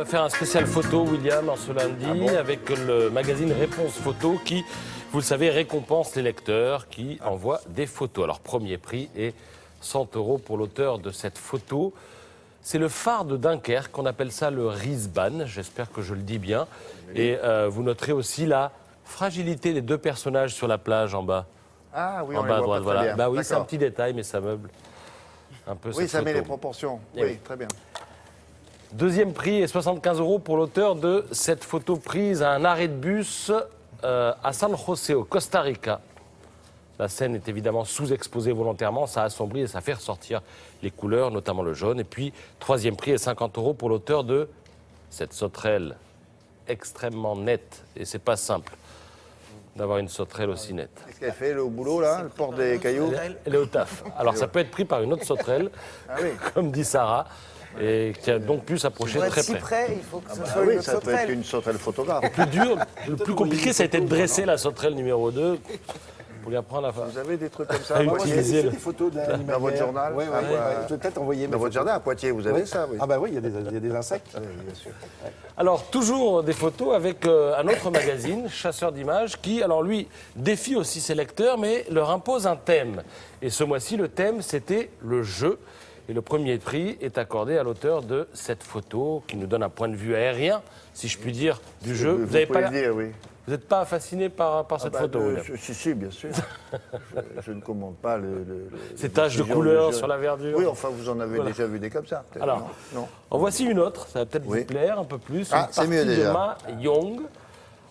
faire un spécial photo, William, en ce lundi, avec le magazine Réponse Photo qui, vous le savez, récompense les lecteurs qui envoient des photos. Alors, premier prix est 100 € pour l'auteur de cette photo. C'est le phare de Dunkerque, on appelle ça le Riesban, j'espère que je le dis bien. Et vous noterez aussi la fragilité des deux personnages sur la plage en bas. Ah oui, en on bas à les voit droite, pas très voilà. bien. Bah oui, c'est un petit détail, mais ça meuble un peu Oui, cette ça met photo. les proportions. Eh Oui, oui. très bien. Deuxième prix est 75 € pour l'auteur de cette photo prise à un arrêt de bus à San José, au Costa Rica. La scène est évidemment sous-exposée volontairement, ça assombrit et ça fait ressortir les couleurs, notamment le jaune. Et puis, troisième prix est 50 € pour l'auteur de cette sauterelle extrêmement nette. Et c'est pas simple d'avoir une sauterelle aussi nette. Qu'est-ce qu'elle fait, le boulot, là? Elle porte des cailloux? Elle est au taf. Alors, ça peut être pris par une autre sauterelle, comme dit Sarah, et qui a donc pu s'approcher très Si près. près, il faut que ce soit Oui, une ça peut être sauterelle. une sauterelle photographe. Le plus dur, le plus compliqué, ça a été de dresser la sauterelle numéro 2 pour lui apprendre à faire. Vous avez des trucs comme ça Ah, à oui, Poitiers? utiliser le- Des photos de la Dans votre journal? Oui, Ah, ouais. je vais peut-être envoyer Dans votre jardin à Poitiers, vous avez ça, oui. Ah bah oui, il y a des insectes. Bien sûr. Alors, toujours des photos avec un autre magazine, Chasseur d'images, qui, alors lui, défie aussi ses lecteurs, mais leur impose un thème. Et ce mois-ci, le thème, c'était le jeu. Et le premier prix est accordé à l'auteur de cette photo, qui nous donne un point de vue aérien, si je puis dire, du jeu. Vous avez pouvez pas le dire, oui. Vous n'êtes pas fasciné par cette photo, William? Si, bien sûr. Je ne commande pas Ces taches de décision couleur du jeu. sur la verdure. Oui, enfin, vous en avez Voilà. déjà vu des comme ça. peut-être, Alors, non. en voici une autre, ça va peut-être Oui. vous plaire un peu plus. Ah, Une c'est mieux partie de déjà. Ma Young.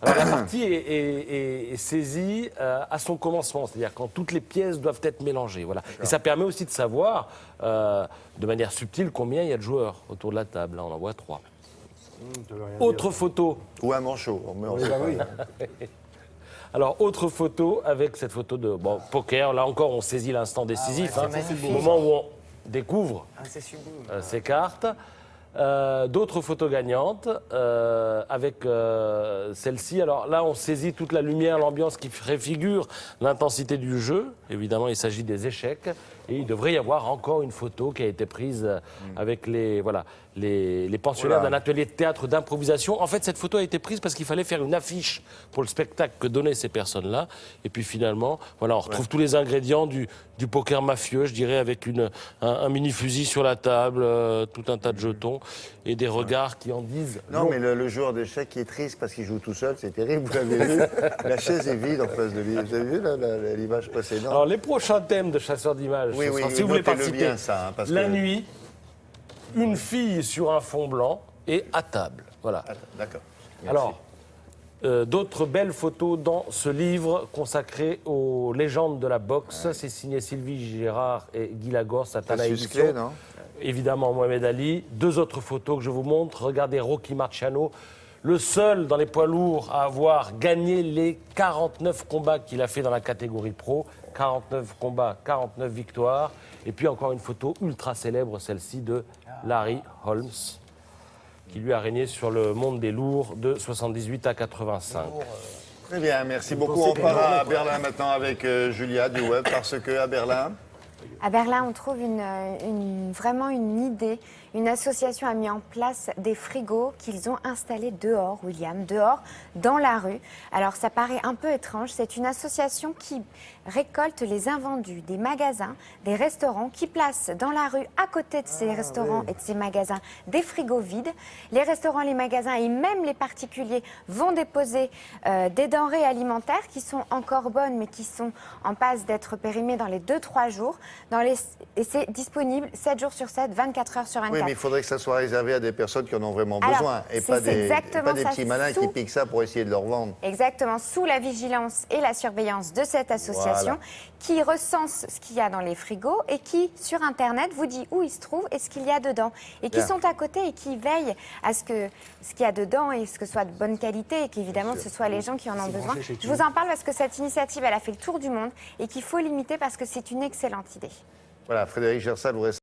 Alors, la partie est saisie à son commencement, c'est-à-dire quand toutes les pièces doivent être mélangées. Voilà. Et ça permet aussi de savoir, de manière subtile, combien il y a de joueurs autour de la table. Là, on en voit 3. Autre photo. Ou un manchot. Alors, autre photo avec cette photo de poker. Là encore, on saisit l'instant décisif. ouais, hein, c'est magnifique. au moment où on découvre Ah, c'est sublime. ces cartes. D'autres photos gagnantes avec celle-ci. Alors là, on saisit toute la lumière, l'ambiance qui préfigure l'intensité du jeu. Évidemment, il s'agit des échecs. Et il devrait y avoir encore une photo qui a été prise avec les pensionnaires d'un atelier de théâtre d'improvisation. En fait, cette photo a été prise parce qu'il fallait faire une affiche pour le spectacle que donnaient ces personnes-là. Et puis finalement, voilà, on retrouve tous les ingrédients du poker mafieux, je dirais, avec un mini-fusil sur la table, tout un tas de jetons et des regards qui en disent Non, long. mais le joueur d'échecs qui est triste parce qu'il joue tout seul, c'est terrible, vous l'avez vu. La chaise est vide en face de lui. Vous avez vu l'image précédente? Alors, les prochains thèmes de Chasseurs d'images, Oui, ce oui, sera, oui, si vous voulez notez-le participer, bien, ça, hein, parce la que- nuit, une fille sur un fond blanc et à table. Voilà. D'accord. Alors, d'autres belles photos dans ce livre consacré aux légendes de la boxe. C'est signé Sylvie Gérard et Guy Lagorce à Tana Cassius Édition. Clay, non? Évidemment, Mohamed Ali. Deux autres photos que je vous montre. Regardez Rocky Marciano, le seul dans les poids lourds à avoir gagné les 49 combats qu'il a fait dans la catégorie pro. 49 combats, 49 victoires. Et puis encore une photo ultra célèbre, celle-ci de Larry Holmes, qui lui a régné sur le monde des lourds de 78 à 85. Très bien, merci beaucoup. On part à Berlin maintenant avec Julia du web, parce qu'à Berlin, À Berlin, on trouve vraiment une idée. Une association a mis en place des frigos qu'ils ont installés dehors, William, dehors, dans la rue. Alors, ça paraît un peu étrange. C'est une association qui récolte les invendus des magasins, des restaurants, qui place dans la rue, à côté de ces restaurants et de ces magasins, des frigos vides. Les restaurants, les magasins et même les particuliers vont déposer des denrées alimentaires qui sont encore bonnes, mais qui sont en passe d'être périmées dans les 2-3 jours. Et c'est disponible 7 jours sur 7, 24 heures sur 24. oui, mais il faudrait que ça soit réservé à des personnes qui en ont vraiment Alors, besoin et c'est pas des exactement ça, petits malins qui sous- piquent ça pour essayer de leur vendre. Exactement, sous la vigilance et la surveillance de cette association Voilà. qui recense ce qu'il y a dans les frigos et qui, sur Internet, vous dit où il se trouve et ce qu'il y a dedans. Et qui Bien. sont à côté et qui veillent à ce qu'il y a dedans et ce que soit de bonne qualité et qu'évidemment ce soit les gens qui en ont besoin. Je vous en parle parce que cette initiative, elle a fait le tour du monde et qu'il faut limiter parce que c'est une excellente idée. Voilà, Frédéric Gersal vous reste